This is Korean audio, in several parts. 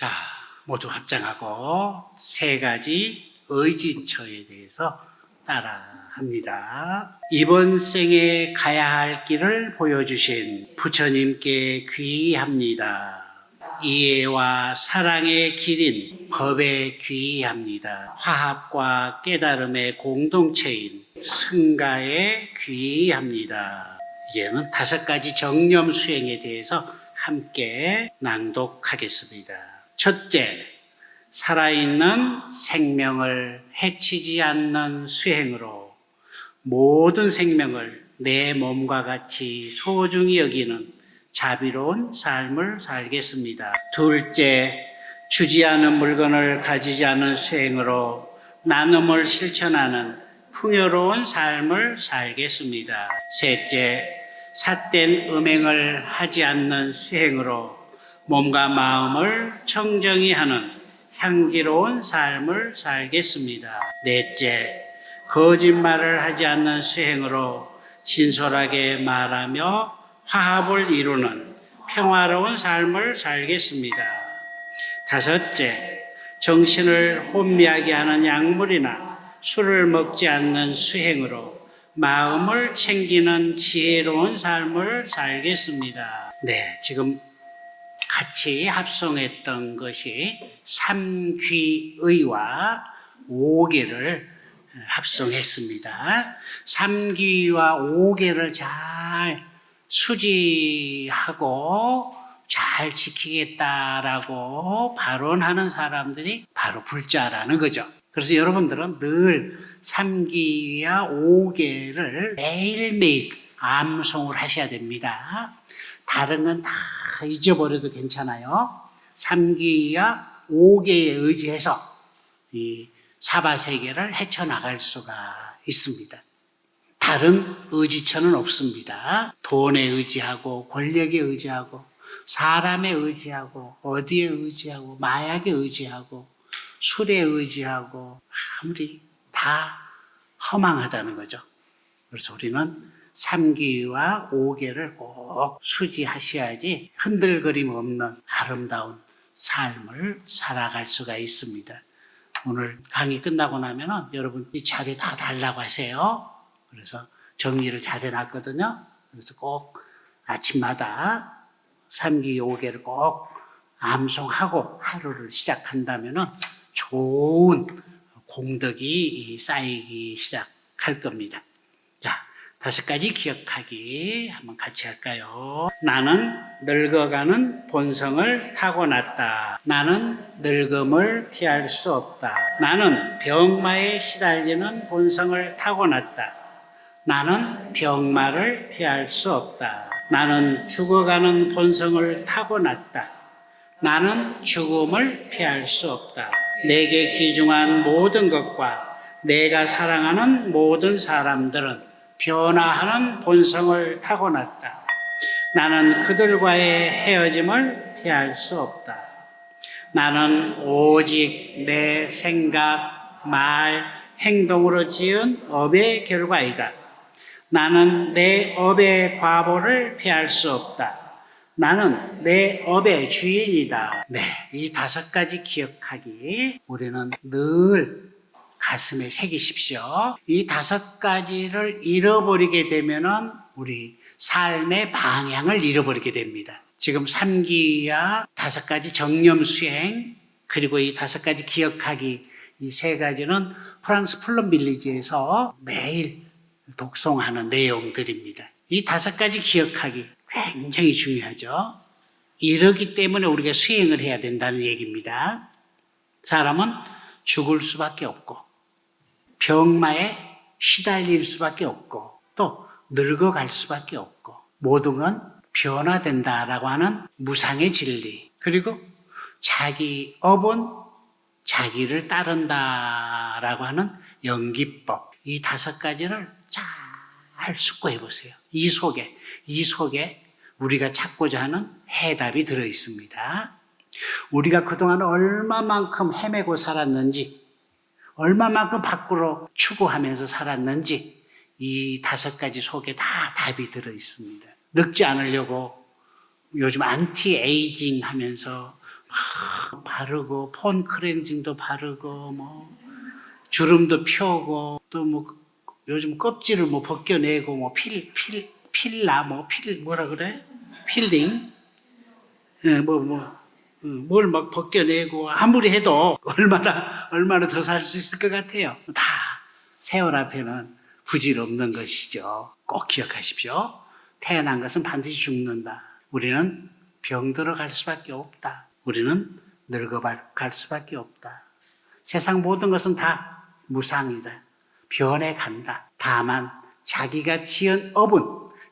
자, 모두 합장하고 세 가지 의지처에 대해서 따라합니다. 이번 생에 가야 할 길을 보여주신 부처님께 귀의합니다. 이해와 사랑의 길인 법에 귀의합니다. 화합과 깨달음의 공동체인 승가에 귀의합니다. 이제는 5가지 정념 수행에 대해서 함께 낭독하겠습니다. 첫째, 살아있는 생명을 해치지 않는 수행으로 모든 생명을 내 몸과 같이 소중히 여기는 자비로운 삶을 살겠습니다. 둘째, 주지 않은 물건을 가지지 않은 수행으로 나눔을 실천하는 풍요로운 삶을 살겠습니다. 셋째, 삿된 음행을 하지 않는 수행으로 몸과 마음을 청정히 하는 향기로운 삶을 살겠습니다. 넷째, 거짓말을 하지 않는 수행으로 진솔하게 말하며 화합을 이루는 평화로운 삶을 살겠습니다. 다섯째, 정신을 혼미하게 하는 약물이나 술을 먹지 않는 수행으로 마음을 챙기는 지혜로운 삶을 살겠습니다. 네, 지금 같이 합성했던 것이 삼귀의와 오계를 합성했습니다. 삼귀와 오계를 잘 수지하고 잘 지키겠다라고 발언하는 사람들이 바로 불자라는 거죠. 그래서 여러분들은 늘 삼귀와 오계를 매일매일 암송을 하셔야 됩니다. 다른 건 다 잊어버려도 괜찮아요. 삼귀와 오계에 의지해서 이 사바세계를 헤쳐나갈 수가 있습니다. 다른 의지처는 없습니다. 돈에 의지하고 권력에 의지하고 사람에 의지하고 어디에 의지하고 마약에 의지하고 술에 의지하고 아무리 다 허망하다는 거죠. 그래서 우리는 삼귀와 오계를 꼭 수지하셔야지 흔들거림 없는 아름다운 삶을 살아갈 수가 있습니다. 오늘 강의 끝나고 나면은 여러분 이 자리 다 달라고 하세요. 그래서 정리를 잘 해놨거든요. 그래서 꼭 아침마다 삼귀 오계를 꼭 암송하고 하루를 시작한다면은 좋은 공덕이 쌓이기 시작할 겁니다. 자, 5가지 기억하기 한번 같이 할까요? 나는 늙어가는 본성을 타고났다. 나는 늙음을 피할 수 없다. 나는 병마에 시달리는 본성을 타고났다. 나는 병마를 피할 수 없다. 나는 죽어가는 본성을 타고났다. 나는 죽음을 피할 수 없다. 내게 귀중한 모든 것과 내가 사랑하는 모든 사람들은 변화하는 본성을 타고났다. 나는 그들과의 헤어짐을 피할 수 없다. 나는 오직 내 생각, 말, 행동으로 지은 업의 결과이다. 나는 내 업의 과보를 피할 수 없다. 나는 내 업의 주인이다. 네, 이 5가지 기억하기 우리는 늘 가슴에 새기십시오. 이 5가지를 잃어버리게 되면은 우리 삶의 방향을 잃어버리게 됩니다. 지금 삼귀와 5가지 정념 수행 그리고 이 5가지 기억하기 이 3가지는 프랑스 플럼 빌리지에서 매일 독송하는 내용들입니다. 이 5가지 기억하기 굉장히 중요하죠. 이러기 때문에 우리가 수행을 해야 된다는 얘기입니다. 사람은 죽을 수밖에 없고 병마에 시달릴 수밖에 없고 또 늙어갈 수밖에 없고 모든 건 변화된다라고 하는 무상의 진리 그리고 자기 업은 자기를 따른다라고 하는 연기법 이 5가지를 잘 숙고해 보세요. 이 속에 우리가 찾고자 하는 해답이 들어 있습니다. 우리가 그동안 얼마만큼 헤매고 살았는지 얼마만큼 밖으로 추구하면서 살았는지 이 5가지 속에 다 답이 들어 있습니다. 늙지 않으려고 요즘 안티 에이징 하면서 막 바르고 폰 클렌징도 바르고 뭐 주름도 펴고 또 뭐 요즘 껍질을 뭐 벗겨내고 뭐 필라 뭐 뭐라 그래? 필링 뭘 막 벗겨내고 아무리 해도 얼마나 더 살 수 있을 것 같아요. 다 세월 앞에는 부질없는 것이죠. 꼭 기억하십시오. 태어난 것은 반드시 죽는다. 우리는 병들어 갈 수밖에 없다. 우리는 늙어갈 수밖에 없다. 세상 모든 것은 다 무상이다. 변해간다. 다만 자기가 지은 업은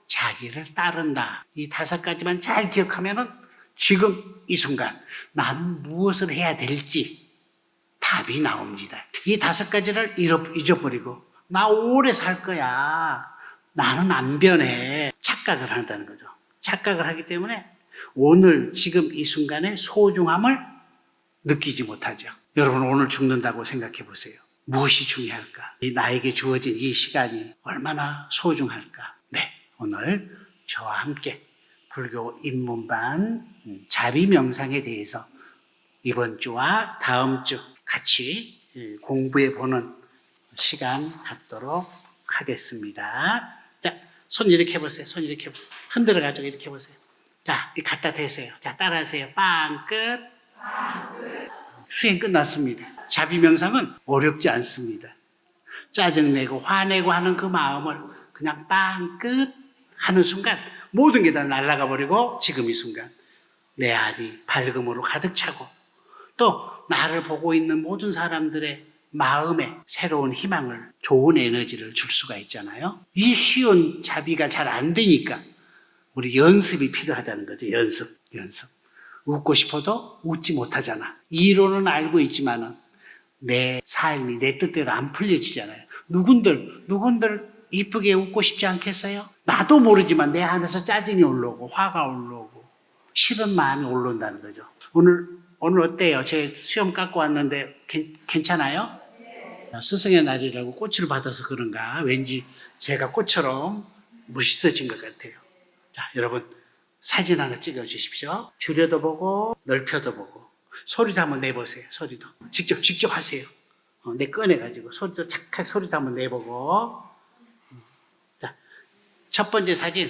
자기를 따른다. 이 5가지만 잘 기억하면은 지금 이 순간 나는 무엇을 해야 될지 답이 나옵니다. 이 5가지를 잊어버리고 나 오래 살 거야. 나는 안 변해. 착각을 한다는 거죠. 착각을 하기 때문에 오늘 지금 이 순간의 소중함을 느끼지 못하죠. 여러분 오늘 죽는다고 생각해 보세요. 무엇이 중요할까? 나에게 주어진 이 시간이 얼마나 소중할까? 네, 오늘 저와 함께 불교 입문반 자비명상에 대해서 이번 주와 다음 주 같이 공부해 보는 시간 갖도록 하겠습니다. 자, 손 이렇게 해보세요. 손 이렇게 해보세요. 흔들어가지고 이렇게 해보세요. 자, 갖다 대세요. 자, 따라하세요. 빵 끝. 수행 끝났습니다. 자비명상은 어렵지 않습니다. 짜증내고 화내고 하는 그 마음을 그냥 빵 끝 하는 순간 모든 게 다 날아가 버리고 지금 이 순간 내 안이 밝음으로 가득 차고 또 나를 보고 있는 모든 사람들의 마음에 새로운 희망을, 좋은 에너지를 줄 수가 있잖아요. 이 쉬운 자비가 잘 안 되니까 우리 연습이 필요하다는 거죠. 연습. 웃고 싶어도 웃지 못하잖아. 이론은 알고 있지만은 내 삶이 내 뜻대로 안 풀려지잖아요. 누군들 이쁘게 웃고 싶지 않겠어요? 나도 모르지만 내 안에서 짜증이 올라오고 화가 올라오고 싫은 마음이 올라온다는 거죠. 오늘 어때요? 제 시험 갖고 왔는데 괜찮아요? 스승의 날이라고 꽃을 받아서 그런가 왠지 제가 꽃처럼 멋있어진 것 같아요. 자, 여러분 사진 하나 찍어 주십시오. 줄여도 보고 넓혀도 보고 소리도 한번 내보세요. 소리도 직접 하세요. 내 꺼내가지고 소리도 착하게 소리도 한번 내보고. 자, 첫 번째 사진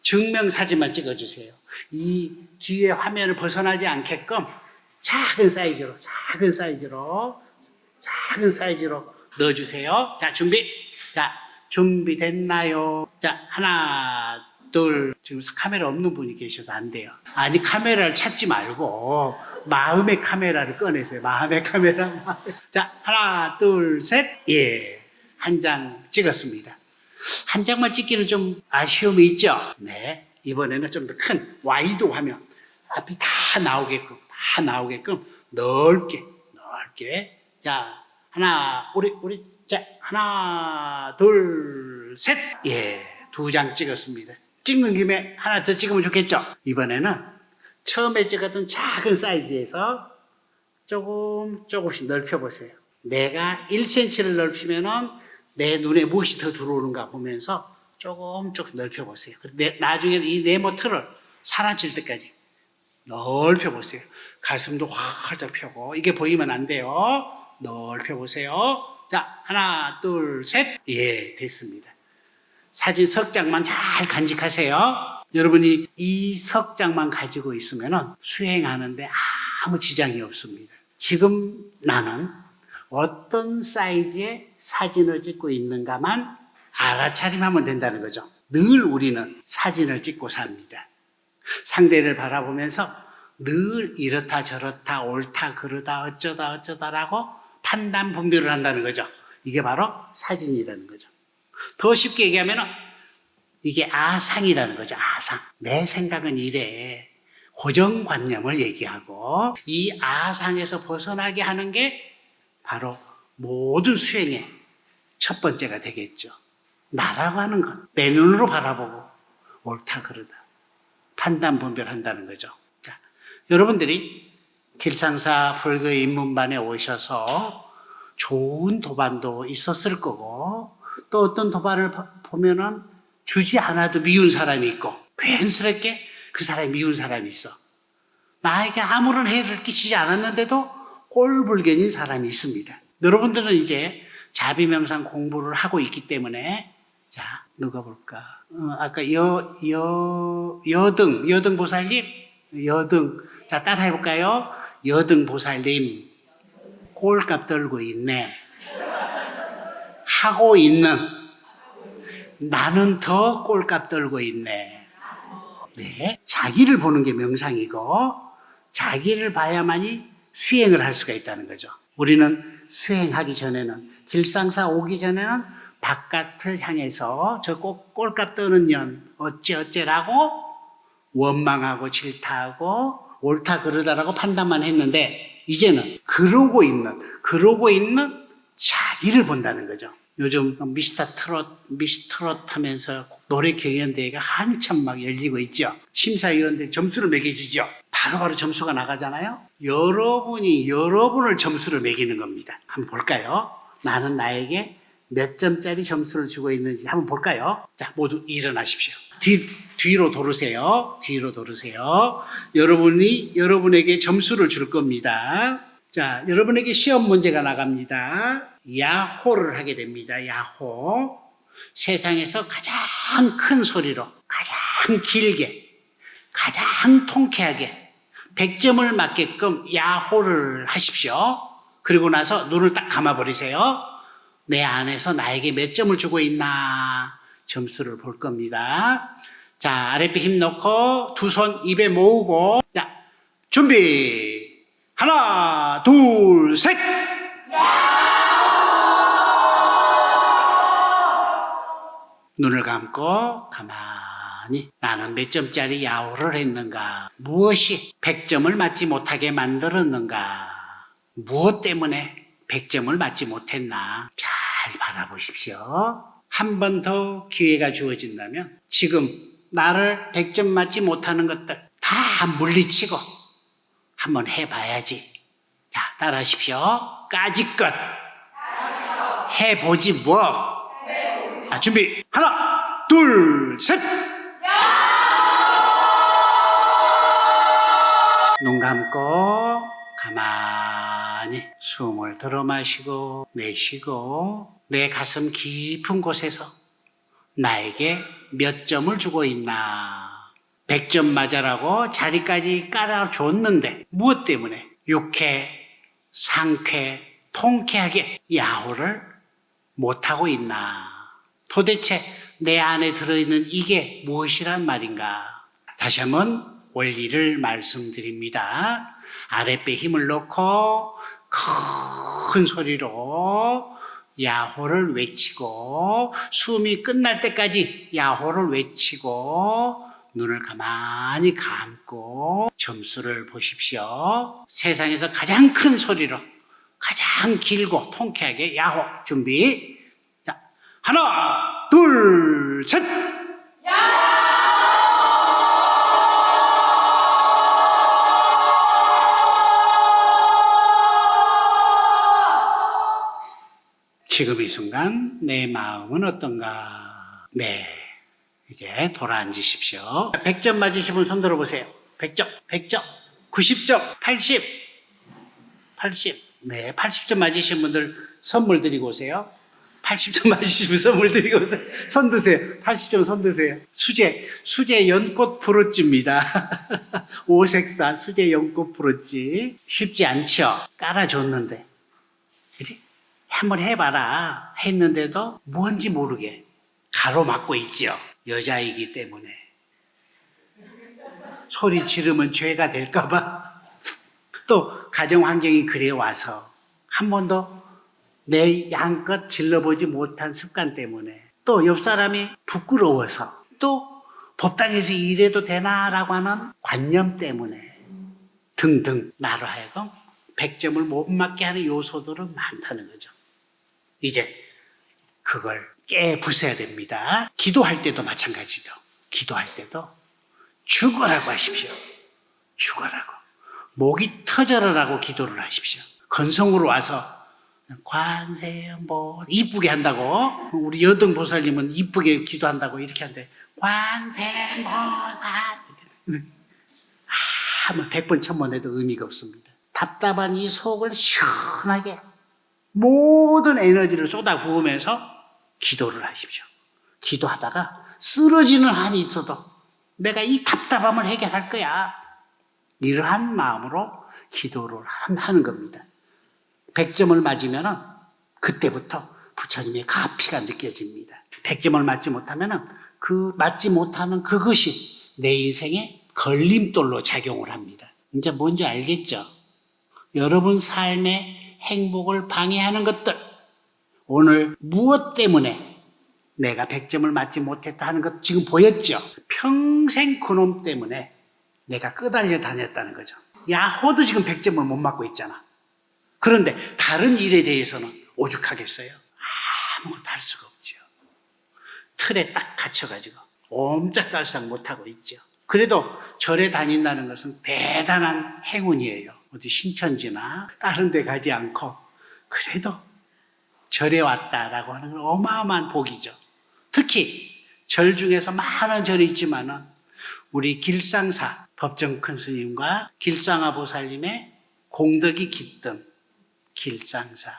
증명사진만 찍어주세요. 이 뒤에 화면을 벗어나지 않게끔 작은 사이즈로 넣어주세요. 자, 준비됐나요? 자, 하나, 둘. 지금 카메라 없는 분이 계셔서 안 돼요. 아니, 카메라를 찾지 말고 마음의 카메라를 꺼내세요. 마음의 카메라. 자, 하나, 둘, 셋. 예. 한 장 찍었습니다. 한 장만 찍기는 좀 아쉬움이 있죠? 네. 이번에는 좀 더 큰 와이드 화면. 앞이 다 나오게끔 넓게. 자, 하나, 하나, 둘, 셋. 예. 2장 찍었습니다. 찍는 김에 하나 더 찍으면 좋겠죠? 이번에는 처음에 찍었던 작은 사이즈에서 조금씩 넓혀보세요. 내가 1cm를 넓히면은 내 눈에 무엇이 더 들어오는가 보면서 조금 넓혀보세요. 나중에는 이 네모 틀을 사라질 때까지 넓혀보세요. 가슴도 활짝 펴고, 이게 보이면 안 돼요. 넓혀보세요. 자, 하나, 둘, 셋. 예, 됐습니다. 사진 석 장만 잘 간직하세요. 여러분이 이 석 장만 가지고 있으면 수행하는데 아무 지장이 없습니다. 지금 나는 어떤 사이즈의 사진을 찍고 있는가만 알아차림하면 된다는 거죠. 늘 우리는 사진을 찍고 삽니다. 상대를 바라보면서 늘 이렇다 저렇다 옳다 그르다 어쩌다라고 판단 분별을 한다는 거죠. 이게 바로 사진이라는 거죠. 더 쉽게 얘기하면 이게 아상이라는 거죠. 아상. 내 생각은 이래. 고정관념을 얘기하고 이 아상에서 벗어나게 하는 게 바로 모든 수행의 첫 번째가 되겠죠. 나라고 하는 건 내 눈으로 바라보고 옳다 그르다 판단 분별한다는 거죠. 자, 여러분들이 길상사 불교 입문반에 오셔서 좋은 도반도 있었을 거고 또 어떤 도반을 보면은 주지 않아도 미운 사람이 있고 괜스럽게 그 사람이 미운 사람이 있어. 나에게 아무런 해를 끼치지 않았는데도 꼴불견인 사람이 있습니다. 여러분들은 이제 자비명상 공부를 하고 있기 때문에, 자, 누가 볼까? 아까 여등 보살님? 여등. 자, 따라 해볼까요? 여등 보살님. 꼴값 떨고 있네. 하고 있는. 나는 더 꼴값 떨고 있네. 네. 자기를 보는 게 명상이고, 자기를 봐야만이 수행을 할 수가 있다는 거죠. 우리는 수행하기 전에는, 길상사 오기 전에는 바깥을 향해서 저 꼴값 떠는 년 어째라고 원망하고 질타하고 옳다 그러다라고 판단만 했는데, 이제는 그러고 있는 자기를 본다는 거죠. 요즘 미스트롯 하면서 노래 경연대회가 한참 막 열리고 있죠. 심사위원들 점수를 매겨주죠. 바로바로 점수가 나가잖아요. 여러분을 점수를 매기는 겁니다. 한번 볼까요? 나는 나에게 몇 점짜리 점수를 주고 있는지 한번 볼까요? 자, 모두 일어나십시오. 뒤로 돌으세요. 여러분에게 점수를 줄 겁니다. 자, 여러분에게 시험 문제가 나갑니다. 야호를 하게 됩니다. 야호. 세상에서 가장 큰 소리로, 가장 길게, 가장 통쾌하게 100점을 맞게끔 야호를 하십시오. 그리고 나서 눈을 딱 감아버리세요. 내 안에서 나에게 몇 점을 주고 있나 점수를 볼 겁니다. 자, 아랫배 힘 넣고 두 손 입에 모으고, 자, 준비. 하나, 둘, 셋. 눈을 감고 가만히 나는 몇 점짜리 야호를 했는가? 무엇이 100점을 맞지 못하게 만들었는가? 무엇 때문에 100점을 맞지 못했나? 잘 바라보십시오. 한 번 더 기회가 주어진다면 지금 나를 100점 맞지 못하는 것들 다 물리치고 한번 해봐야지. 자, 따라하십시오. 까짓것 해보지 뭐. 자, 준비. 하나, 둘, 셋. 눈 감고 가만히 숨을 들어 마시고 내쉬고, 내 가슴 깊은 곳에서 나에게 몇 점을 주고 있나. 100점 맞아라고 자리까지 깔아줬는데 무엇 때문에 유쾌, 상쾌, 통쾌하게 야호를 못하고 있나. 도대체 내 안에 들어있는 이게 무엇이란 말인가. 다시 한번 원리를 말씀드립니다. 아랫배 힘을 넣고 큰 소리로 야호를 외치고, 숨이 끝날 때까지 야호를 외치고, 눈을 가만히 감고 점수를 보십시오. 세상에서 가장 큰 소리로, 가장 길고 통쾌하게 야호. 준비. 자, 하나, 둘, 셋. 지금 이 순간 내 마음은 어떤가? 네, 이제 돌아앉으십시오. 100점 맞으신 분 손 들어보세요. 100점, 90점, 80. 네, 80점 맞으신 분들 선물 드리고 오세요. 80점 맞으신 분 선물 드리고 오세요. 손 드세요. 80점 손 드세요. 수제 연꽃 브로치입니다. 오색사 수제 연꽃 브로치. 쉽지 않죠? 깔아줬는데. 그치? 한번 해봐라 했는데도 뭔지 모르게 가로막고 있죠. 여자이기 때문에. 소리 지르면 죄가 될까봐. 또 가정 환경이 그래 와서 한 번도 내 양껏 질러보지 못한 습관 때문에, 또 옆 사람이 부끄러워서, 또 법당에서 이래도 되나라고 하는 관념 때문에 등등 나로 하여금 100점을 못 맞게 하는 요소들은 많다는 거죠. 이제 그걸 깨부숴야 됩니다. 기도할 때도 마찬가지죠. 기도할 때도 죽어라고 하십시오. 죽어라고. 목이 터져라라고 기도를 하십시오. 건성으로 와서 관세음보 이쁘게 한다고, 우리 여등 보살님은 이쁘게 기도한다고 이렇게 하는데 관세음보살 아무 100번 1000번 해도 의미가 없습니다. 답답한 이 속을 시원하게 모든 에너지를 쏟아 부으면서 기도를 하십시오. 기도하다가 쓰러지는 한이 있어도 내가 이 답답함을 해결할 거야. 이러한 마음으로 기도를 하는 겁니다. 100점을 맞으면 그때부터 부처님의 가피가 느껴집니다. 100점을 맞지 못하면 맞지 못하는 그것이 내 인생의 걸림돌로 작용을 합니다. 이제 뭔지 알겠죠? 여러분 삶의 행복을 방해하는 것들, 오늘 무엇 때문에 내가 100점을 맞지 못했다 하는 것 지금 보였죠? 평생 그놈 때문에 내가 끄달려 다녔다는 거죠. 야호도 지금 100점을 못 맞고 있잖아. 그런데 다른 일에 대해서는 오죽하겠어요? 아무것도 할 수가 없죠. 틀에 딱 갇혀가지고 옴짝달싹 못하고 있죠. 그래도 절에 다닌다는 것은 대단한 행운이에요. 어디 신천지나 다른 데 가지 않고 그래도 절에 왔다라고 하는 건 어마어마한 복이죠. 특히 절 중에서 많은 절이 있지만은 우리 길상사 법정 큰 스님과 길상아 보살님의 공덕이 깃든 길상사,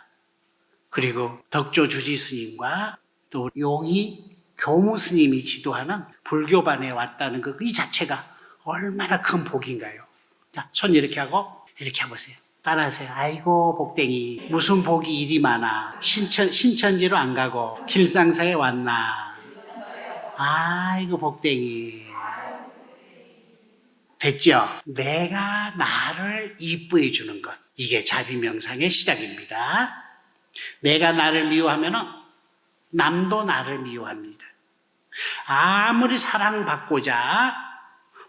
그리고 덕조 주지 스님과 또 용희 교무 스님이 지도하는 불교반에 왔다는 이 자체가 얼마나 큰 복인가요? 자, 손 이렇게 하고 이렇게 해보세요. 따라하세요. 아이고 복댕이 무슨 복이 이리 많아. 신천지로 안 가고 길상사에 왔나. 아이고 복댕이. 됐죠? 내가 나를 이쁘게 주는 것, 이게 자비명상의 시작입니다. 내가 나를 미워하면 남도 나를 미워합니다. 아무리 사랑받고자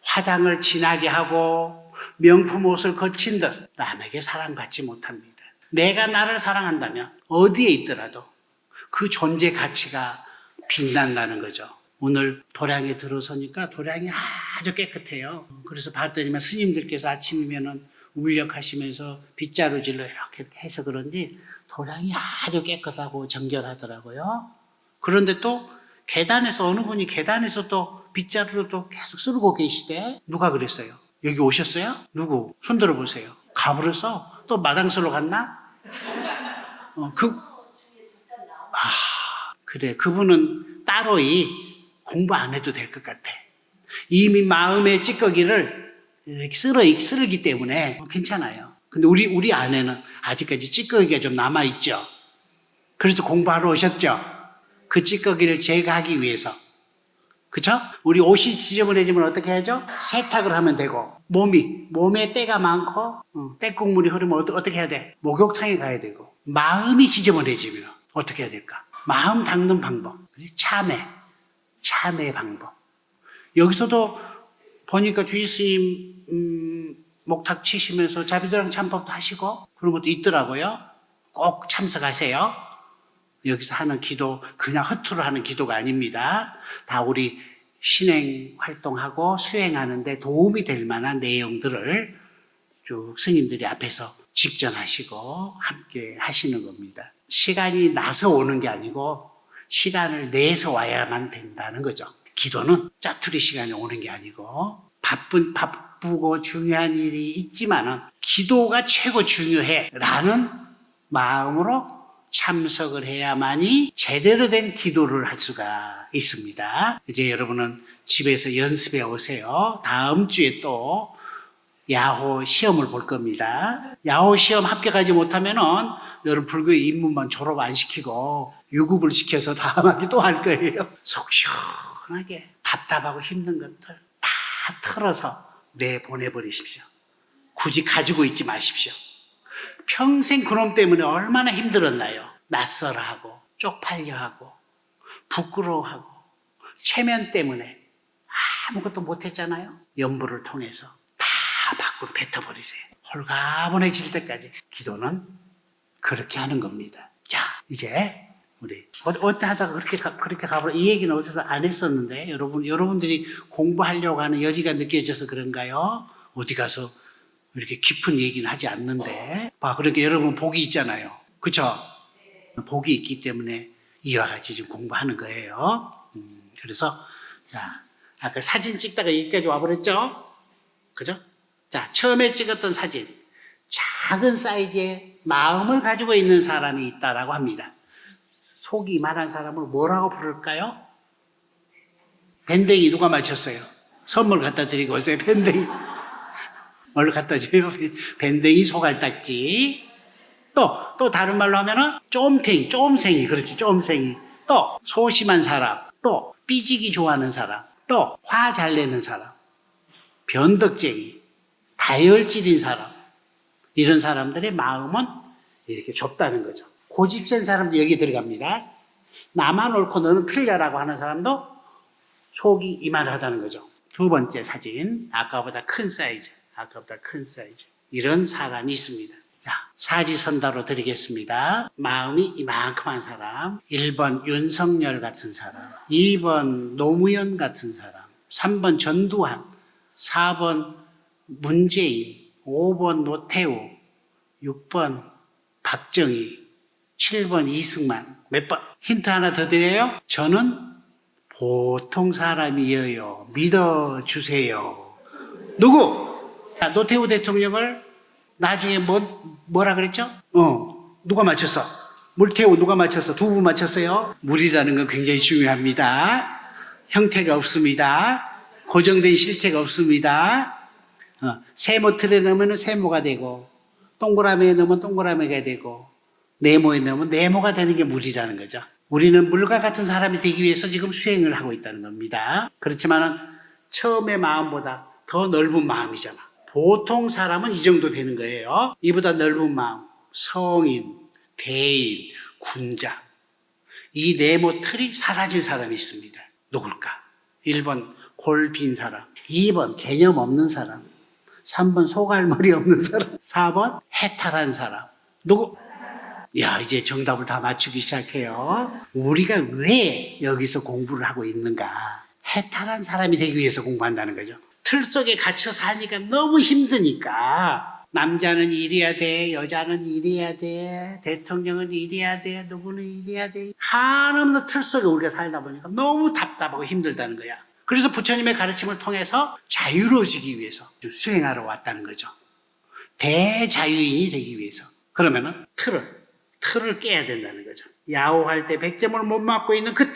화장을 진하게 하고 명품 옷을 거친들 남에게 사랑받지 못합니다. 내가 나를 사랑한다면 어디에 있더라도 그 존재 가치가 빛난다는 거죠. 오늘 도량에 들어서니까 도량이 아주 깨끗해요. 그래서 봤더니만 스님들께서 아침이면은 울력하시면서 빗자루질로 이렇게 해서 그런지 도량이 아주 깨끗하고 정결하더라고요. 그런데 또 계단에서 어느 분이 계단에서 또 빗자루로 또 계속 쓰고 계시대. 누가 그랬어요? 여기 오셨어요? 누구? 손 들어보세요. 가버려서 또 마당설로 갔나? 그래. 그분은 따로 공부 안 해도 될 것 같아. 이미 마음의 찌꺼기를 이렇게 쓸기 때문에 괜찮아요. 근데 우리 안에는 아직까지 찌꺼기가 좀 남아있죠. 그래서 공부하러 오셨죠. 그 찌꺼기를 제거하기 위해서. 그쵸? 우리 옷이 지저분해지면 어떻게 하죠? 세탁을 하면 되고, 몸에 때가 많고, 때국물이 흐르면 어떻게 해야 돼? 목욕탕에 가야 되고, 마음이 지저분해지면 어떻게 해야 될까? 마음 닦는 방법. 참회 방법. 여기서도 보니까 주의스님 목탁 치시면서 자비도량 참법도 하시고 그런 것도 있더라고요. 꼭 참석하세요. 여기서 하는 기도 그냥 허투루 하는 기도가 아닙니다. 다 우리 신행 활동하고 수행하는 데 도움이 될 만한 내용들을 쭉 스님들이 앞에서 직전하시고 함께 하시는 겁니다. 시간이 나서 오는 게 아니고 시간을 내서 와야만 된다는 거죠. 기도는 짜투리 시간에 오는 게 아니고 바쁘고 중요한 일이 있지만은 기도가 최고 중요해 라는 마음으로 참석을 해야만이 제대로 된 기도를 할 수가 있습니다. 이제 여러분은 집에서 연습해 오세요. 다음 주에 또 야호 시험을 볼 겁니다. 야호 시험 합격하지 못하면은 여러분 불교의 입문만 졸업 안 시키고 유급을 시켜서 다음 학기 또 할 거예요. 속 시원하게 답답하고 힘든 것들 다 털어서 내보내버리십시오. 굳이 가지고 있지 마십시오. 평생 그놈 때문에 얼마나 힘들었나요? 낯설어하고 쪽팔려하고 부끄러워하고 체면 때문에 아무것도 못했잖아요. 연부를 통해서 다 밖으로 뱉어버리세요. 홀가분해질 때까지 기도는 그렇게 하는 겁니다. 자, 이제 우리 어때 하다가 그렇게 가버려. 이 얘기는 어디서 안 했었는데 여러분들이 공부하려고 하는 여지가 느껴져서 그런가요? 어디 가서 이렇게 깊은 얘기는 하지 않는데 그러니까 여러분 복이 있잖아요. 그렇죠? 복이 있기 때문에 이와 같이 지금 공부하는 거예요. 그래서 자, 아까 사진 찍다가 여기까지 와버렸죠? 그죠? 자, 처음에 찍었던 사진. 작은 사이즈의 마음을 가지고 있는 사람이 있다라고 합니다. 속이 이만한 사람을 뭐라고 부를까요? 밴댕이 누가 맞췄어요? 선물 갖다 드리고 오세요. 밴댕이. 뭘 갖다 줘요? 밴댕이 소갈딱지. 또 다른 말로 하면은 쫌생이. 그렇지, 쫌생이. 또 소심한 사람. 또 삐지기 좋아하는 사람. 또 화 잘 내는 사람. 변덕쟁이. 다혈질인 사람. 이런 사람들의 마음은 이렇게 좁다는 거죠. 고집센 사람도 여기 들어갑니다. 나만 옳고 너는 틀려라고 하는 사람도 속이 이만하다는 거죠. 두 번째 사진. 아까보다 큰 사이즈. 이런 사람이 있습니다. 자, 사지선다로 드리겠습니다. 마음이 이만큼한 사람. 1번 윤석열 같은 사람. 2번 노무현 같은 사람. 3번 전두환. 4번 문재인. 5번 노태우. 6번 박정희. 7번 이승만. 몇 번? 힌트 하나 더 드려요. 저는 보통 사람이에요. 믿어주세요. 누구? 자, 노태우 대통령을 나중에 뭐라 그랬죠? 누가 맞췄어? 물태우 누가 맞췄어? 두부 맞췄어요? 물이라는 건 굉장히 중요합니다. 형태가 없습니다. 고정된 실체가 없습니다. 세모 틀에 넣으면 세모가 되고, 동그라미에 넣으면 동그라미가 되고, 네모에 넣으면 네모가 되는 게 물이라는 거죠. 우리는 물과 같은 사람이 되기 위해서 지금 수행을 하고 있다는 겁니다. 그렇지만은 처음의 마음보다 더 넓은 마음이잖아. 보통 사람은 이 정도 되는 거예요. 이보다 넓은 마음, 성인, 대인, 군자. 이 네모 틀이 사라진 사람이 있습니다. 누굴까? 1번 골 빈 사람, 2번 개념 없는 사람, 3번 소갈머리 없는 사람, 4번 해탈한 사람. 누구? 야, 이제 정답을 다 맞추기 시작해요. 우리가 왜 여기서 공부를 하고 있는가? 해탈한 사람이 되기 위해서 공부한다는 거죠. 틀 속에 갇혀 사니까 너무 힘드니까 남자는 이래야 돼, 여자는 이래야 돼, 대통령은 이래야 돼, 누구는 이래야 돼. 한없는 틀 속에 우리가 살다 보니까 너무 답답하고 힘들다는 거야. 그래서 부처님의 가르침을 통해서 자유로워지기 위해서 수행하러 왔다는 거죠. 대자유인이 되기 위해서. 그러면은 틀을 깨야 된다는 거죠. 야호할 때 100점을 못 맞고 있는 그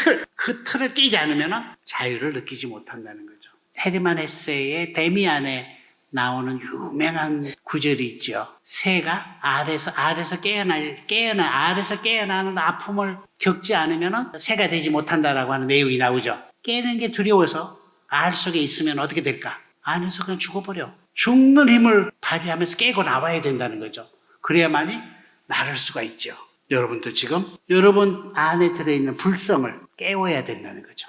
틀을 깨지 않으면은 자유를 느끼지 못한다는 거죠. 헤르만 헤세의 데미안에 나오는 유명한 구절이 있죠. 새가 알에서 깨어나는 아픔을 겪지 않으면 새가 되지 못한다라고 하는 내용이 나오죠. 깨는 게 두려워서 알 속에 있으면 어떻게 될까? 안에서 그냥 죽어버려. 죽는 힘을 발휘하면서 깨고 나와야 된다는 거죠. 그래야만이 나를 수가 있죠. 여러분도 지금 여러분 안에 들어있는 불성을 깨워야 된다는 거죠.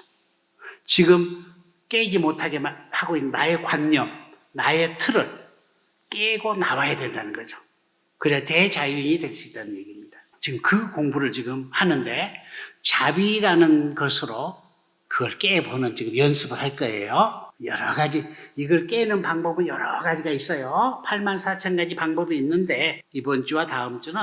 지금 깨지 못하게 하고 있는 나의 관념, 나의 틀을 깨고 나와야 된다는 거죠. 그래야 대자유인이 될 수 있다는 얘기입니다. 지금 그 공부를 지금 하는데 자비라는 것으로 그걸 깨보는 지금 연습을 할 거예요. 여러 가지, 이걸 깨는 방법은 여러 가지가 있어요. 84,000가지 방법이 있는데 이번 주와 다음 주는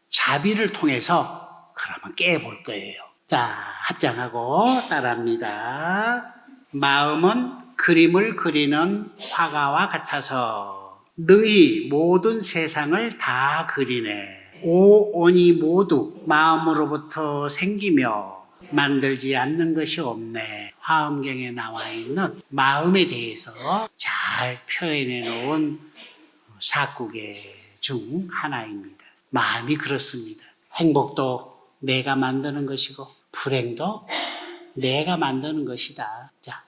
자비를 통해서 그러면 깨볼 거예요. 자, 합장하고 따라합니다. 마음은 그림을 그리는 화가와 같아서 너희 모든 세상을 다 그리네. 오온이 모두 마음으로부터 생기며 만들지 않는 것이 없네. 화엄경에 나와 있는 마음에 대해서 잘 표현해 놓은 사국의 중 하나입니다. 마음이 그렇습니다. 행복도 내가 만드는 것이고 불행도 내가 만드는 것이다. 자,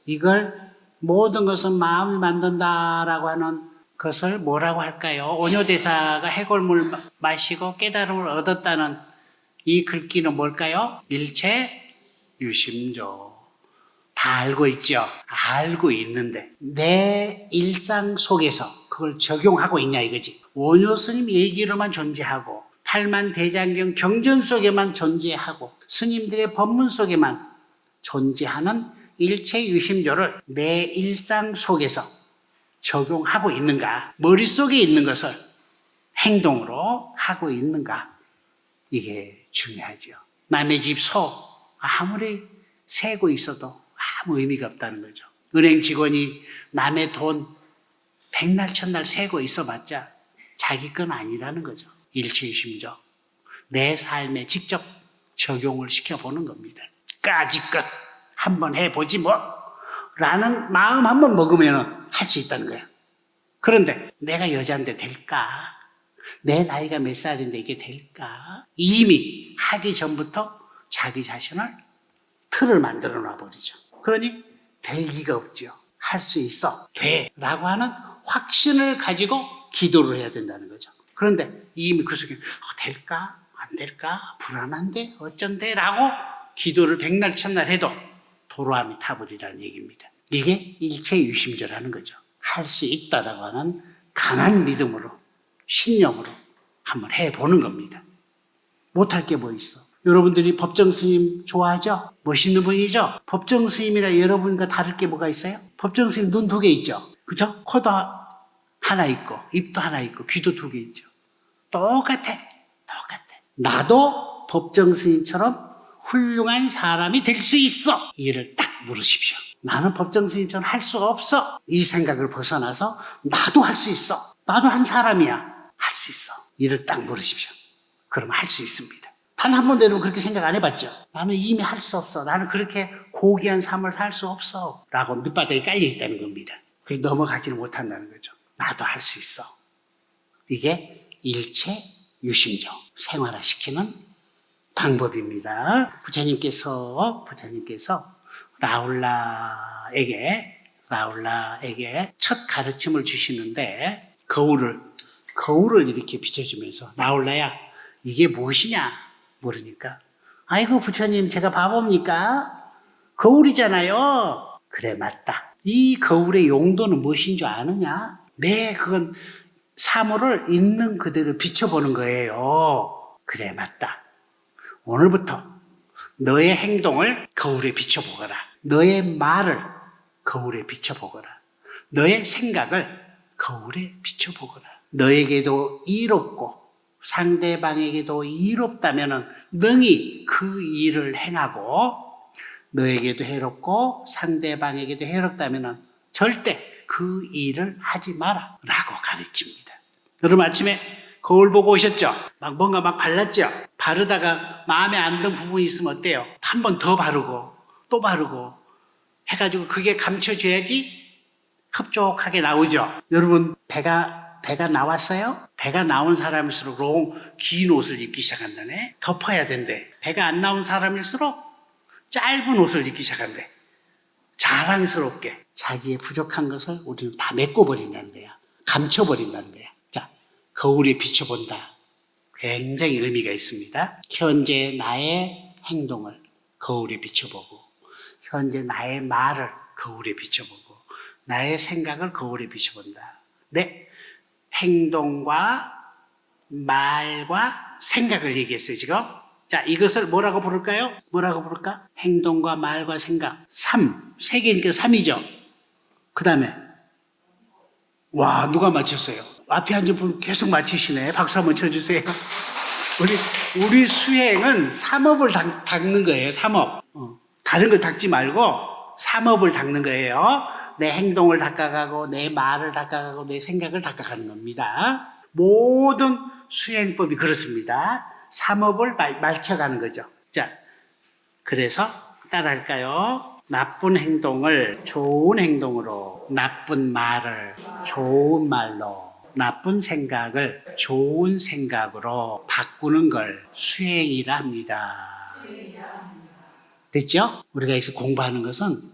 이걸 모든 것은 마음이 만든다라고 하는 것을 뭐라고 할까요? 오뇨대사가 해골물 마시고 깨달음을 얻었다는 이 글귀는 뭘까요? 일체 유심조. 다 알고 있죠. 알고 있는데 내 일상 속에서 그걸 적용하고 있냐 이거지. 오뇨 스님 얘기로만 존재하고 팔만대장경 경전 속에만 존재하고 스님들의 법문 속에만 존재하는 일체 유심조를 내 일상 속에서 적용하고 있는가? 머릿속에 있는 것을 행동으로 하고 있는가? 이게 중요하죠. 남의 집 소 아무리 세고 있어도 아무 의미가 없다는 거죠. 은행 직원이 남의 돈 백날 천날 세고 있어봤자 자기 건 아니라는 거죠. 일체유심조. 내 삶에 직접 적용을 시켜보는 겁니다. 까짓것 한번 해보지 뭐 라는 마음 한번 먹으면 할 수 있다는 거예요. 그런데 내가 여자인데 될까? 내 나이가 몇 살인데 이게 될까? 이미 하기 전부터 자기 자신을 틀을 만들어 놔버리죠. 그러니 될 리가 없죠. 할 수 있어. 돼. 라고 하는 확신을 가지고 기도를 해야 된다는 거죠. 그런데 이미 그 속에 될까? 안 될까? 불안한데? 어쩐데? 라고 기도를 백날 천날 해도 도로함이 타버리라는 얘기입니다. 이게 일체유심조라는 거죠. 할 수 있다라고 하는 강한 믿음으로, 신념으로 한번 해보는 겁니다. 못할 게 뭐 있어? 여러분들이 법정 스님 좋아하죠? 멋있는 분이죠? 법정 스님이랑 여러분과 다를 게 뭐가 있어요? 법정 스님 눈 2개 있죠? 그죠? 코도 하나 있고, 입도 하나 있고, 귀도 2개 있죠. 똑같아. 나도 법정 스님처럼 훌륭한 사람이 될 수 있어. 이를 딱 물으십시오. 나는 법정 스님처럼 할 수 없어. 이 생각을 벗어나서 나도 할 수 있어. 나도 한 사람이야. 할 수 있어. 이를 딱 물으십시오. 그러면 할 수 있습니다. 단 한 번도 그렇게 생각 안 해봤죠? 나는 이미 할 수 없어. 나는 그렇게 고귀한 삶을 살 수 없어. 라고 밑바닥에 깔려 있다는 겁니다. 그게 넘어가지는 못한다는 거죠. 나도 할 수 있어. 이게 일체 유심조, 생활화시키는 방법입니다. 부처님께서 라울라에게 첫 가르침을 주시는데 거울을 이렇게 비춰주면서 라울라야 이게 무엇이냐 물으니까 아이고 부처님 제가 바보입니까? 거울이잖아요. 그래 맞다. 이 거울의 용도는 무엇인 줄 아느냐? 네 그건 사물을 있는 그대로 비춰보는 거예요. 그래 맞다. 오늘부터 너의 행동을 거울에 비춰보거라. 너의 말을 거울에 비춰보거라. 너의 생각을 거울에 비춰보거라. 너에게도 이롭고 상대방에게도 이롭다면 능히 그 일을 행하고 너에게도 해롭고 상대방에게도 해롭다면 절대 그 일을 하지 마라 라고 가르칩니다. 여러분 아침에 거울 보고 오셨죠? 뭔가 발랐죠? 바르다가 마음에 안 든 부분이 있으면 어때요? 한 번 더 바르고 또 바르고 해가지고 그게 감춰져야지 흡족하게 나오죠. 여러분 배가 나왔어요? 배가 나온 사람일수록 긴 옷을 입기 시작한다네. 덮어야 된대. 배가 안 나온 사람일수록 짧은 옷을 입기 시작한대. 자랑스럽게 자기의 부족한 것을 우리는 다 메꿔버린다는 거야. 감춰버린다는 거야. 자, 거울에 비춰본다. 굉장히 의미가 있습니다. 현재 나의 행동을 거울에 비춰보고 현재 나의 말을 거울에 비춰보고 나의 생각을 거울에 비춰본다. 네, 행동과 말과 생각을 얘기했어요 지금. 자, 이것을 뭐라고 부를까요? 뭐라고 부를까? 행동과 말과 생각. 3 개니까 3이죠. 그 다음에 와 누가 맞췄어요? 앞에 앉은 분 계속 맞히시네. 박수 한번 쳐주세요. 우리 수행은 삼업을 닦는 거예요. 삼업. 다른 걸 닦지 말고 삼업을 닦는 거예요. 내 행동을 닦아가고 내 말을 닦아가고 내 생각을 닦아가는 겁니다. 모든 수행법이 그렇습니다. 삼업을 밝혀가는 거죠. 자, 그래서 따라할까요? 나쁜 행동을 좋은 행동으로, 나쁜 말을 좋은 말로, 나쁜 생각을 좋은 생각으로 바꾸는 걸 수행이라 합니다. 됐죠? 우리가 여기서 공부하는 것은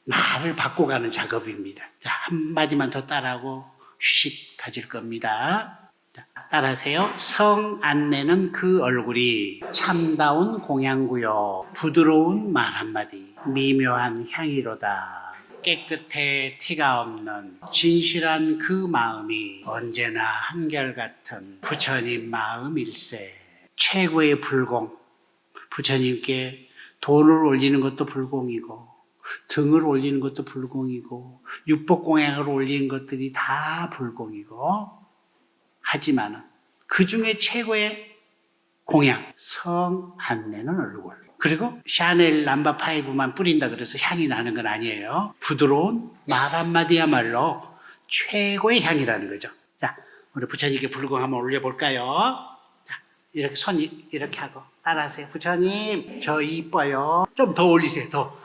나를 바꿔가는 작업입니다. 자, 한마디만 더 따라하고 휴식 가질 겁니다. 자, 따라하세요. 성 안내는 그 얼굴이 참다운 공양구요 부드러운 말 한마디 미묘한 향이로다. 깨끗해 티가 없는 진실한 그 마음이 언제나 한결같은 부처님 마음일세. 최고의 불공. 부처님께 돈을 올리는 것도 불공이고 등을 올리는 것도 불공이고 육법공양을 올리는 것들이 다 불공이고 하지만 그 중에 최고의 공양 성 안내는 얼굴. 그리고 샤넬 넘버 5만 뿌린다 그래서 향이 나는 건 아니에요. 부드러운 말 한마디야말로 최고의 향이라는 거죠. 자, 우리 부처님께 불공 한번 올려볼까요? 자, 이렇게 손 이렇게 하고 따라하세요. 부처님, 저 이뻐요. 좀 더 올리세요. 더.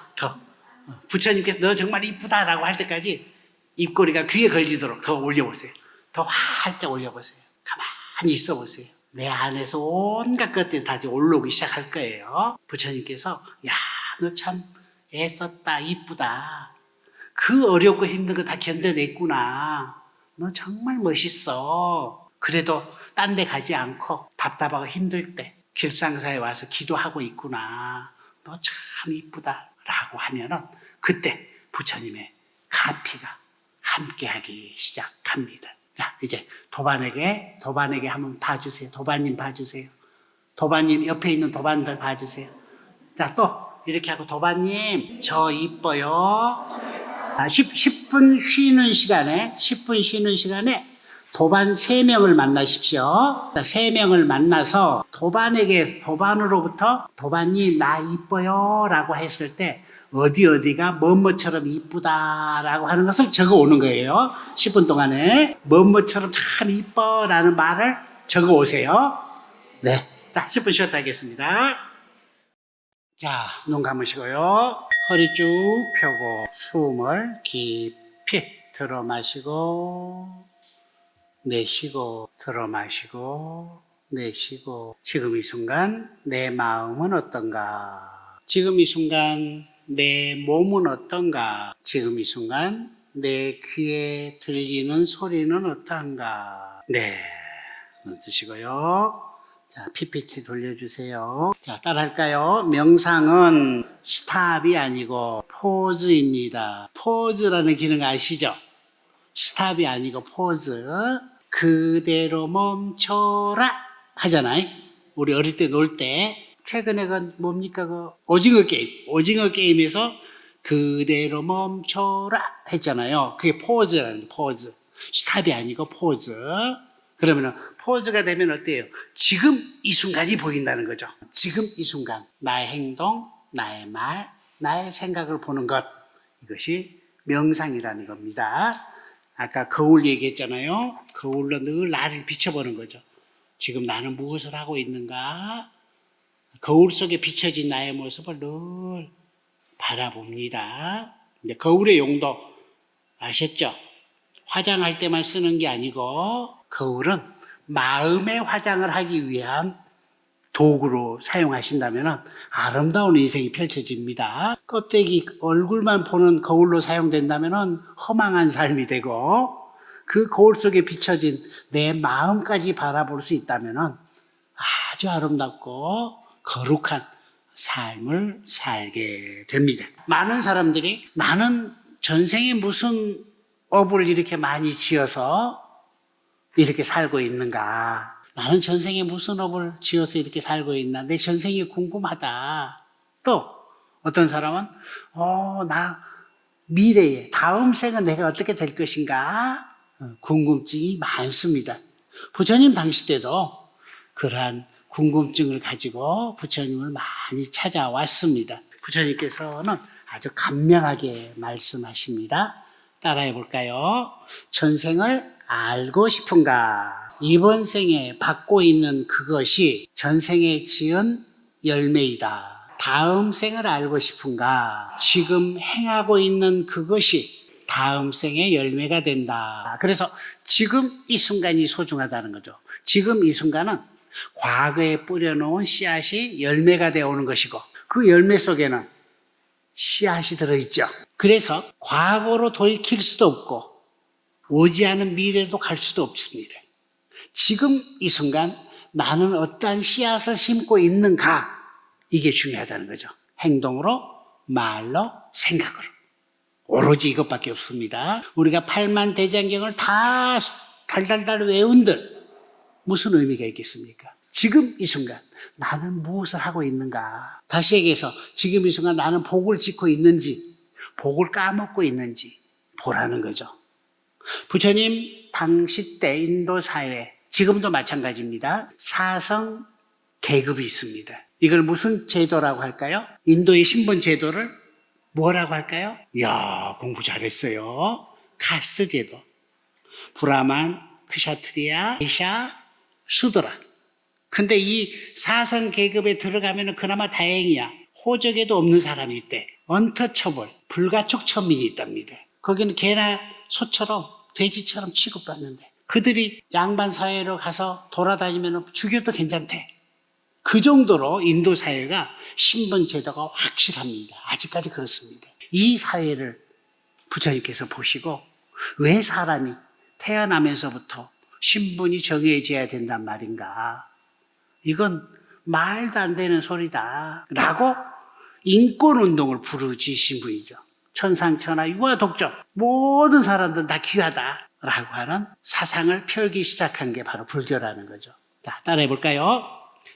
부처님께서 너 정말 이쁘다라고 할 때까지 입꼬리가 귀에 걸리도록 더 올려보세요. 더 활짝 올려보세요. 가만히 있어 보세요. 내 안에서 온갖 것들이 다 올라오기 시작할 거예요. 부처님께서 야, 너 참 애썼다, 이쁘다. 그 어렵고 힘든 거 다 견뎌냈구나. 너 정말 멋있어. 그래도 딴 데 가지 않고 답답하고 힘들 때 길상사에 와서 기도하고 있구나. 너 참 이쁘다. 라고 하면은 그때 부처님의 가피가 함께하기 시작합니다. 자, 이제 도반에게 한번 봐주세요. 도반님 봐주세요. 도반님 옆에 있는 도반들 봐주세요. 자, 또 이렇게 하고 도반님 저 이뻐요. 10분 쉬는 시간에 도반 3명을 만나십시오. 3명을 만나서 도반으로부터 도반님 나 이뻐요 라고 했을 때 어디가 뭐뭐처럼 이쁘다라고 하는 것을 적어 오는 거예요. 10분 동안에 뭐뭐처럼 참 이뻐라는 말을 적어 오세요. 네, 자 10분 쉬었다 하겠습니다. 자, 눈 감으시고요. 허리 쭉 펴고 숨을 깊이 들어 마시고 내쉬고 들어 마시고 내쉬고. 지금 이 순간 내 마음은 어떤가? 지금 이 순간 내 몸은 어떤가? 지금 이 순간 내 귀에 들리는 소리는 어떤가? 네, 눈 뜨시고요. 자, PPT 돌려주세요. 자, 따라할까요? 명상은 스탑이 아니고 포즈입니다. 포즈라는 기능 아시죠? 스탑이 아니고 포즈. 그대로 멈춰라 하잖아요. 우리 어릴 때 놀 때. 최근에 그 뭡니까? 그 오징어 게임에서 그대로 멈춰라 했잖아요. 그게 포즈라는 포즈. 스탑이 아니고 포즈. 그러면은 포즈가 되면 어때요? 지금 이 순간이 보인다는 거죠. 지금 이 순간 나의 행동, 나의 말, 나의 생각을 보는 것. 이것이 명상이라는 겁니다. 아까 거울 얘기했잖아요. 거울로 늘 나를 비춰보는 거죠. 지금 나는 무엇을 하고 있는가? 거울 속에 비춰진 나의 모습을 늘 바라봅니다. 근데 거울의 용도 아셨죠? 화장할 때만 쓰는 게 아니고 거울은 마음의 화장을 하기 위한 도구로 사용하신다면 아름다운 인생이 펼쳐집니다. 껍데기 얼굴만 보는 거울로 사용된다면 허망한 삶이 되고 그 거울 속에 비춰진 내 마음까지 바라볼 수 있다면 아주 아름답고 거룩한 삶을 살게 됩니다. 많은 사람들이 나는 전생에 무슨 업을 이렇게 많이 지어서 이렇게 살고 있는가? 나는 전생에 무슨 업을 지어서 이렇게 살고 있나? 내 전생이 궁금하다. 또 어떤 사람은 나 미래에 다음 생은 내가 어떻게 될 것인가? 궁금증이 많습니다. 부처님 당시 때도 그러한 궁금증을 가지고 부처님을 많이 찾아왔습니다. 부처님께서는 아주 간명하게 말씀하십니다. 따라해 볼까요? 전생을 알고 싶은가? 이번 생에 받고 있는 그것이 전생에 지은 열매이다. 다음 생을 알고 싶은가? 지금 행하고 있는 그것이 다음 생의 열매가 된다. 그래서 지금 이 순간이 소중하다는 거죠. 지금 이 순간은 과거에 뿌려놓은 씨앗이 열매가 되어 오는 것이고 그 열매 속에는 씨앗이 들어있죠. 그래서 과거로 돌이킬 수도 없고 오지 않은 미래도 갈 수도 없습니다. 지금 이 순간 나는 어떠한 씨앗을 심고 있는가? 이게 중요하다는 거죠. 행동으로, 말로, 생각으로. 오로지 이것밖에 없습니다. 우리가 8만 대장경을 다 달달달 외운들 무슨 의미가 있겠습니까? 지금 이 순간 나는 무엇을 하고 있는가? 다시 얘기해서 지금 이 순간 나는 복을 짓고 있는지 복을 까먹고 있는지 보라는 거죠. 부처님 당시 때 인도 사회 지금도 마찬가지입니다. 사성 계급이 있습니다. 이걸 무슨 제도라고 할까요? 인도의 신분 제도를 뭐라고 할까요? 이야, 공부 잘했어요. 카스트 제도. 브라만, 크샤트리아, 이샤, 수드라. 근데 이 사선 계급에 들어가면 그나마 다행이야. 호적에도 없는 사람이 있대. 언터처블, 불가촉 천민이 있답니다. 거기는 개나 소처럼 돼지처럼 취급받는데 그들이 양반 사회로 가서 돌아다니면 죽여도 괜찮대. 그 정도로 인도 사회가 신분 제도가 확실합니다. 아직까지 그렇습니다. 이 사회를 부처님께서 보시고 왜 사람이 태어나면서부터 신분이 정해져야 된단 말인가. 이건 말도 안 되는 소리다 라고 인권운동을 부르짖으신 분이죠. 천상천하 유아 독점 모든 사람들은 다 귀하다 라고 하는 사상을 펴기 시작한 게 바로 불교라는 거죠. 자, 따라해 볼까요?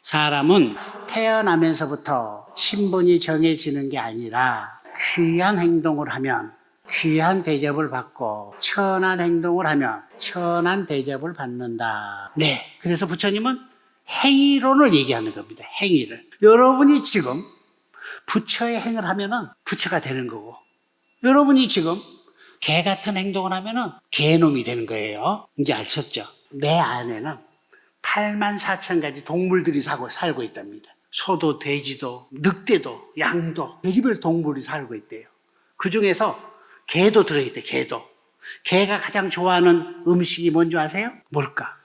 사람은 태어나면서부터 신분이 정해지는 게 아니라 귀한 행동을 하면 귀한 대접을 받고 천한 행동을 하면 천한 대접을 받는다. 네, 그래서 부처님은 행위론을 얘기하는 겁니다. 행위를. 여러분이 지금 부처의 행을 하면은 부처가 되는 거고 여러분이 지금 개 같은 행동을 하면은 개놈이 되는 거예요. 이제 아셨죠? 내 안에는 8만 4천 가지 동물들이 살고 있답니다. 소도 돼지도 늑대도 양도 별의별 동물이 살고 있대요. 그중에서 개도 들어있대. 개도. 개가 가장 좋아하는 음식이 뭔지 아세요? 뭘까?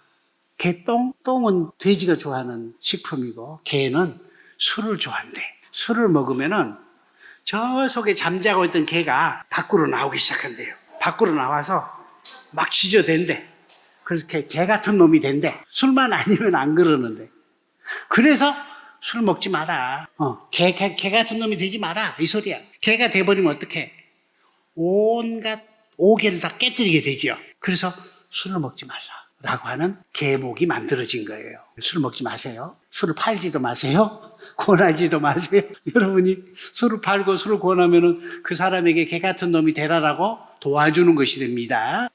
개똥? 똥은 돼지가 좋아하는 식품이고 개는 술을 좋아한대. 술을 먹으면은 저 속에 잠자고 있던 개가 밖으로 나오기 시작한대요. 밖으로 나와서 막 짖어댄대. 그래서 개 같은 놈이 된대. 술만 아니면 안 그러는데. 그래서 술 먹지 마라. 개 같은 놈이 되지 마라. 이 소리야. 개가 돼버리면 어떡해? 온갖 오개를 다 깨뜨리게 되죠. 그래서 술을 먹지 말라. 라고 하는 계목이 만들어진 거예요. 술 먹지 마세요. 술을 팔지도 마세요. 권하지도 마세요. 여러분이 술을 팔고 술을 권하면은 그 사람에게 개 같은 놈이 되라라고 도와주는 것이 됩니다.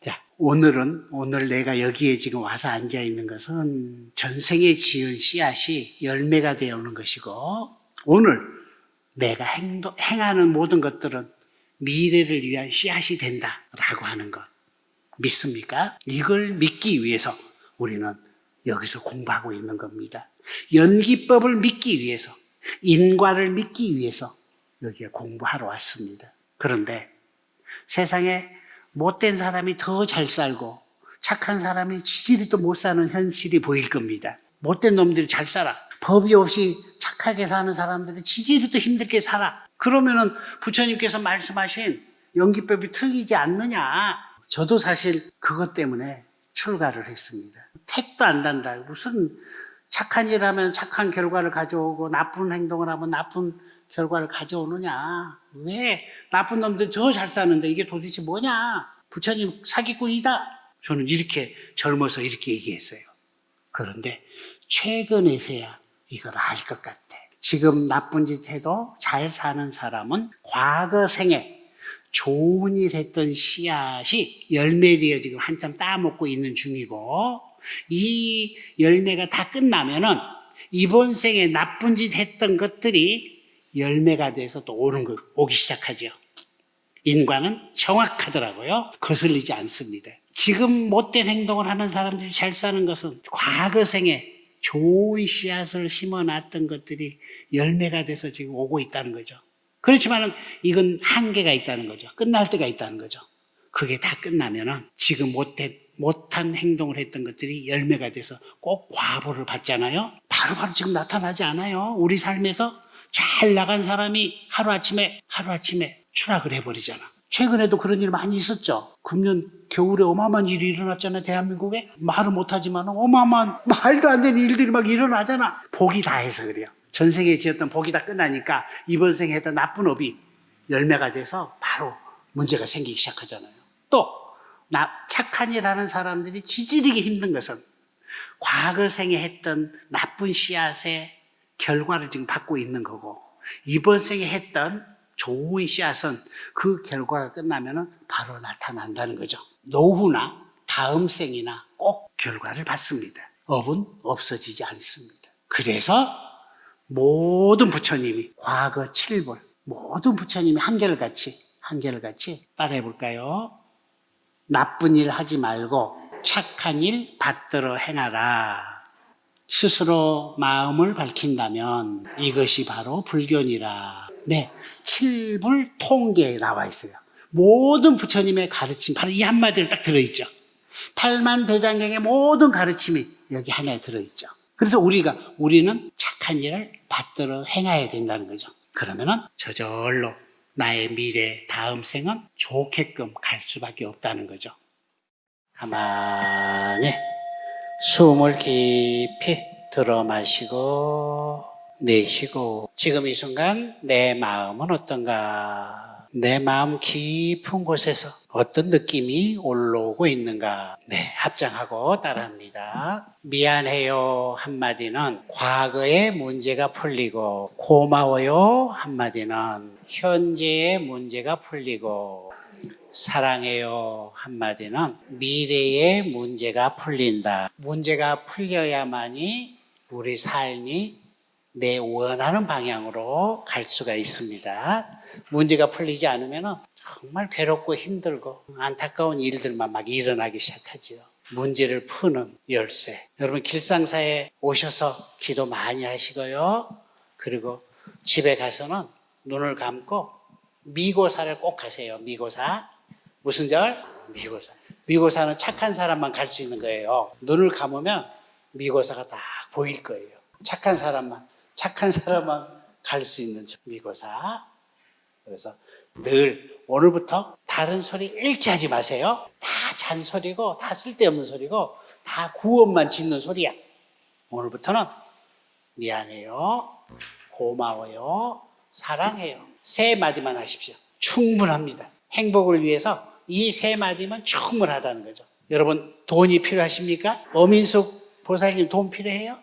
자, 오늘 내가 여기에 지금 와서 앉아 있는 것은 전생에 지은 씨앗이 열매가 되어 오는 것이고 오늘 내가 행하는 모든 것들은 미래를 위한 씨앗이 된다라고 하는 것. 믿습니까? 이걸 믿기 위해서 우리는 여기서 공부하고 있는 겁니다. 연기법을 믿기 위해서, 인과를 믿기 위해서 여기에 공부하러 왔습니다. 그런데 세상에 못된 사람이 더 잘 살고 착한 사람이 지지리도 못 사는 현실이 보일 겁니다. 못된 놈들이 잘 살아. 법이 없이 착하게 사는 사람들이 지지리도 힘들게 살아. 그러면은 부처님께서 말씀하신 연기법이 틀리지 않느냐. 저도 사실 그것 때문에 출가를 했습니다. 택도 안 단다. 무슨 착한 일 하면 착한 결과를 가져오고 나쁜 행동을 하면 나쁜 결과를 가져오느냐. 왜 나쁜 놈들 저 잘 사는데 이게 도대체 뭐냐. 부처님 사기꾼이다. 저는 이렇게 젊어서 이렇게 얘기했어요. 그런데 최근에서야 이걸 알 것 같아. 지금 나쁜 짓 해도 잘 사는 사람은 과거 생에 좋은 일 했던 씨앗이 열매되어 지금 한참 따먹고 있는 중이고 이 열매가 다 끝나면은 이번 생에 나쁜 짓 했던 것들이 열매가 돼서 또 오기 시작하죠. 인과는 정확하더라고요. 거슬리지 않습니다. 지금 못된 행동을 하는 사람들이 잘 사는 것은 과거 생에 좋은 씨앗을 심어놨던 것들이 열매가 돼서 지금 오고 있다는 거죠. 그렇지만 이건 한계가 있다는 거죠. 끝날 때가 있다는 거죠. 그게 다 끝나면은 지금 못한 행동을 했던 것들이 열매가 돼서 꼭 과보를 받잖아요. 바로바로 지금 나타나지 않아요. 우리 삶에서 잘 나간 사람이 하루아침에 추락을 해버리잖아. 최근에도 그런 일 많이 있었죠. 금년 겨울에 어마어마한 일이 일어났잖아요. 대한민국에. 말은 못하지만 어마어마한 말도 안 되는 일들이 막 일어나잖아. 복이 다 해서 그래요. 전생에 지었던 복이 다 끝나니까 이번 생에 했던 나쁜 업이 열매가 돼서 바로 문제가 생기기 시작하잖아요. 또 착한 일 하는 사람들이 지지리기 힘든 것은 과거 생에 했던 나쁜 씨앗의 결과를 지금 받고 있는 거고 이번 생에 했던 좋은 씨앗은 그 결과가 끝나면 바로 나타난다는 거죠. 노후나 다음 생이나 꼭 결과를 받습니다. 업은 없어지지 않습니다. 그래서 모든 부처님이 과거 7볼 모든 부처님이 한결같이 따라해 볼까요? 나쁜 일 하지 말고 착한 일 받들어 행하라. 스스로 마음을 밝힌다면 이것이 바로 불견이라. 네, 칠불 통계에 나와 있어요. 모든 부처님의 가르침 바로 이 한마디로 딱 들어있죠. 팔만대장경의 모든 가르침이 여기 하나에 들어있죠. 그래서 우리는 착한 일을 받들어 행해야 된다는 거죠. 그러면은 저절로 나의 미래 다음 생은 좋게끔 갈 수밖에 없다는 거죠. 가만히 숨을 깊이 들어 마시고 내쉬고, 지금 이 순간 내 마음은 어떤가? 내 마음 깊은 곳에서 어떤 느낌이 올라오고 있는가? 네, 합장하고 따라합니다. 미안해요 한마디는 과거의 문제가 풀리고, 고마워요 한마디는 현재의 문제가 풀리고, 사랑해요 한마디는 미래의 문제가 풀린다. 문제가 풀려야만이 우리 삶이 내 원하는 방향으로 갈 수가 있습니다. 문제가 풀리지 않으면 정말 괴롭고 힘들고 안타까운 일들만 막 일어나기 시작하죠. 문제를 푸는 열쇠. 여러분 길상사에 오셔서 기도 많이 하시고요. 그리고 집에 가서는 눈을 감고 미고사를 꼭 하세요. 미고사. 무슨 절? 미고사. 미고사는 착한 사람만 갈 수 있는 거예요. 눈을 감으면 미고사가 딱 보일 거예요. 착한 사람만 갈 수 있는 미고사. 그래서 늘 오늘부터 다른 소리 일치하지 마세요. 다 잔소리고 다 쓸데없는 소리고 다 구원만 짓는 소리야. 오늘부터는 미안해요, 고마워요, 사랑해요. 세 마디만 하십시오. 충분합니다. 행복을 위해서 이 세 마디면 충분하다는 거죠. 여러분 돈이 필요하십니까? 어민숙 보살님 돈 필요해요?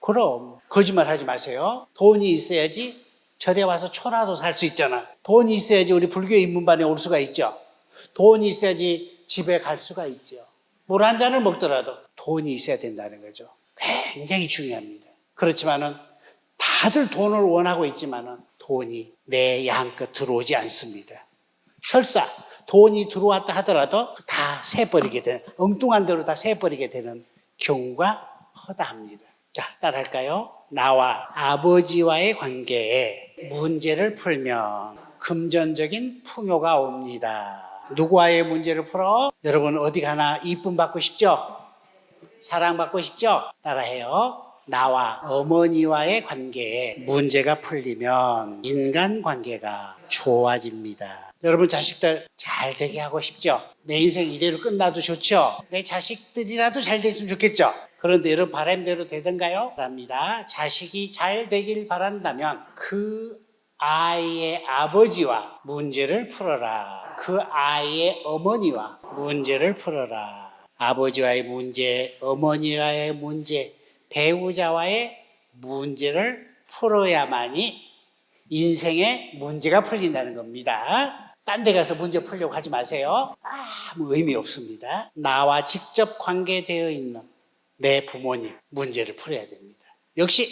그럼 거짓말 하지 마세요. 돈이 있어야지 절에 와서 초라도 살 수 있잖아. 돈이 있어야지 우리 불교 입문반에 올 수가 있죠. 돈이 있어야지 집에 갈 수가 있죠. 물 한 잔을 먹더라도 돈이 있어야 된다는 거죠. 굉장히 중요합니다. 그렇지만은 다들 돈을 원하고 있지만은 돈이 내 양껏 들어오지 않습니다. 설사 돈이 들어왔다 하더라도 다 새버리게 되는, 엉뚱한 대로 다 새버리게 되는 경우가 허다합니다. 자, 따라할까요? 나와 아버지와의 관계에 문제를 풀면 금전적인 풍요가 옵니다. 누구와의 문제를 풀어? 여러분 어디 가나 이쁨 받고 싶죠? 사랑받고 싶죠? 따라해요. 나와 어머니와의 관계에 문제가 풀리면 인간관계가 좋아집니다. 여러분 자식들 잘 되게 하고 싶죠? 내 인생 이대로 끝나도 좋죠? 내 자식들이라도 잘 됐으면 좋겠죠? 그런데 여러분 바람대로 되던가요?랍니다. 자식이 잘 되길 바란다면 그 아이의 아버지와 문제를 풀어라. 그 아이의 어머니와 문제를 풀어라. 아버지와의 문제, 어머니와의 문제, 배우자와의 문제를 풀어야만이 인생의 문제가 풀린다는 겁니다. 딴 데 가서 문제 풀려고 하지 마세요. 아무 의미 없습니다. 나와 직접 관계되어 있는 내 부모님 문제를 풀어야 됩니다. 역시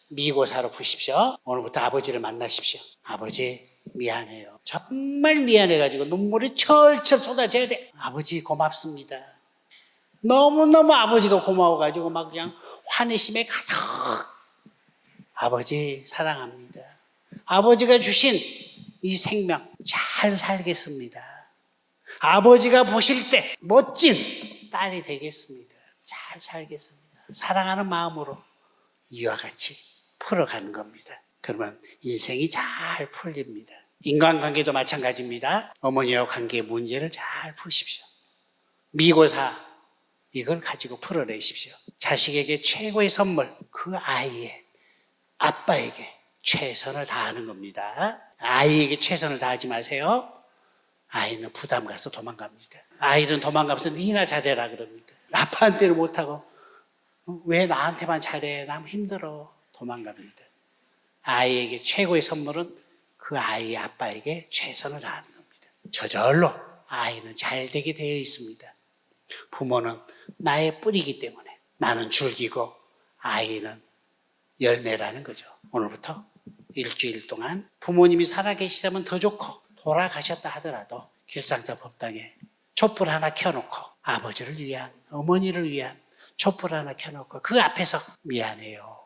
미고사로 푸십시오. 오늘부터 아버지를 만나십시오. 아버지 미안해요. 정말 미안해가지고 눈물이 철철 쏟아져야 돼. 아버지 고맙습니다. 너무너무 아버지가 고마워가지고 막 그냥 환희심에 가득. 아버지 사랑합니다. 아버지가 주신 이 생명 잘 살겠습니다. 아버지가 보실 때 멋진 딸이 되겠습니다. 잘 살겠습니다. 사랑하는 마음으로 이와 같이 풀어가는 겁니다. 그러면 인생이 잘 풀립니다. 인간관계도 마찬가지입니다. 어머니와 관계의 문제를 잘 푸십시오. 미고사 이걸 가지고 풀어내십시오. 자식에게 최고의 선물, 그 아이의 아빠에게 최선을 다하는 겁니다. 아이에게 최선을 다하지 마세요. 아이는 부담 가서 도망갑니다. 아이는 도망가면서 니나 잘해라 그럽니다. 아빠한테는 못하고 왜 나한테만 잘해? 남 힘들어. 도망갑니다. 아이에게 최고의 선물은 그 아이의 아빠에게 최선을 다하는 겁니다. 저절로 아이는 잘 되게 되어 있습니다. 부모는 나의 뿌리이기 때문에 나는 줄기고 아이는 열매라는 거죠. 오늘부터 일주일 동안 부모님이 살아계시다면 더 좋고 돌아가셨다 하더라도 길상사 법당에 촛불 하나 켜놓고 아버지를 위한, 어머니를 위한 촛불 하나 켜놓고 그 앞에서 미안해요,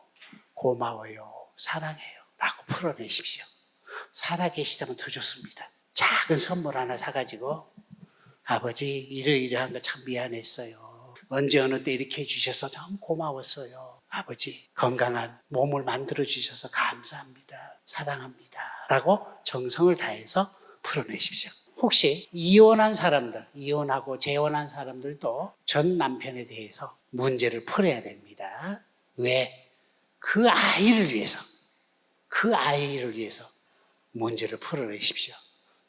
고마워요, 사랑해요 라고 풀어내십시오. 살아계시다면 더 좋습니다. 작은 선물 하나 사가지고 아버지 이러이러한 거 참 미안했어요. 언제 어느 때 이렇게 해주셔서 참 고마웠어요. 아버지 건강한 몸을 만들어주셔서 감사합니다. 사랑합니다. 라고 정성을 다해서 풀어내십시오. 혹시 이혼한 사람들, 이혼하고 재혼한 사람들도 전 남편에 대해서 문제를 풀어야 됩니다. 왜? 그 아이를 위해서 문제를 풀어내십시오.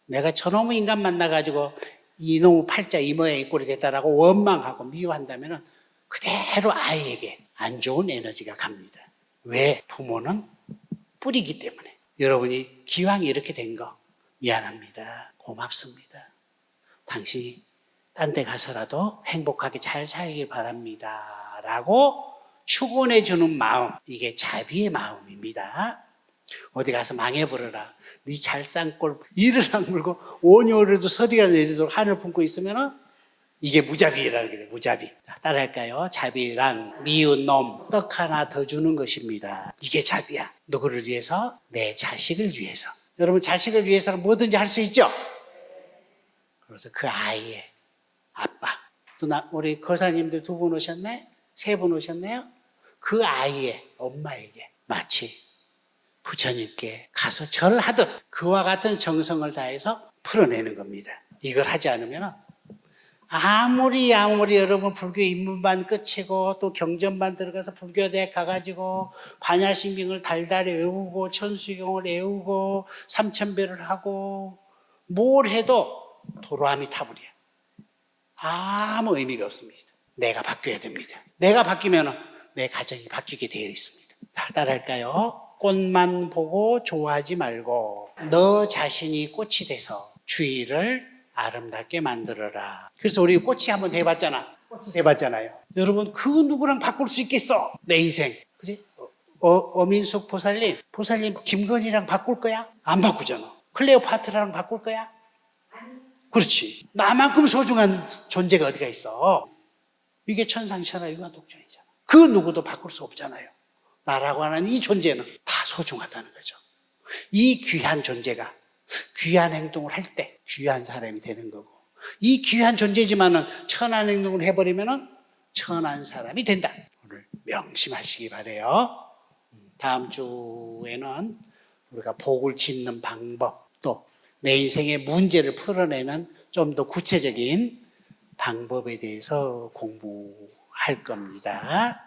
내가 저놈의 인간 만나가지고 이놈의 팔자 이 모양 이 꼴이 됐다라고 원망하고 미워한다면 그대로 아이에게 안 좋은 에너지가 갑니다. 왜? 부모는 뿌리기 때문에. 여러분이 기왕 이렇게 된 거 미안합니다. 고맙습니다. 당신이 딴 데 가서라도 행복하게 잘 살길 바랍니다. 라고 축원해 주는 마음, 이게 자비의 마음입니다. 어디 가서 망해버려라, 네 잘 싼 꼴 이를 악물고 온여로도 서리가 내리도록 하늘 품고 있으면 이게 무자비라는 거예요. 무자비. 따라할까요? 자비란 미운 놈 떡 하나 더 주는 것입니다. 이게 자비야. 누구를 위해서? 내 자식을 위해서. 여러분 자식을 위해서는 뭐든지 할 수 있죠? 그래서 그 아이의 아빠, 또 우리 거사님들 2분 오셨네? 3분 오셨네요? 그 아이의 엄마에게 마치 부처님께 가서 절하듯 그와 같은 정성을 다해서 풀어내는 겁니다. 이걸 하지 않으면 아무리 여러분 불교 입문반 끝이고 또 경전반 들어가서 불교대학 가가지고 반야심경을 달달이 외우고 천수경을 외우고 삼천배를 하고 뭘 해도 도로함이 타버려. 아무 의미가 없습니다. 내가 바뀌어야 됩니다. 내가 바뀌면 내 가정이 바뀌게 되어 있습니다. 따라할까요? 꽃만 보고 좋아하지 말고 너 자신이 꽃이 돼서 주위를 아름답게 만들어라. 그래서 우리 꽃이 한번 돼봤잖아. 꽃이 돼봤잖아요. 여러분 그 누구랑 바꿀 수 있겠어? 내 인생. 그지? 어민숙 보살님 김건희랑 바꿀 거야? 안 바꾸잖아. 클레오파트라랑 바꿀 거야? 그렇지. 나만큼 소중한 존재가 어디가 있어? 이게 천상천하 유한독존이잖아. 그 누구도 바꿀 수 없잖아요. 나라고 하는 이 존재는 다 소중하다는 거죠. 이 귀한 존재가 귀한 행동을 할 때 귀한 사람이 되는 거고, 이 귀한 존재지만은 천한 행동을 해버리면은 천한 사람이 된다. 오늘 명심하시기 바래요. 다음 주에는 우리가 복을 짓는 방법, 또 내 인생의 문제를 풀어내는 좀 더 구체적인 방법에 대해서 공부할 겁니다.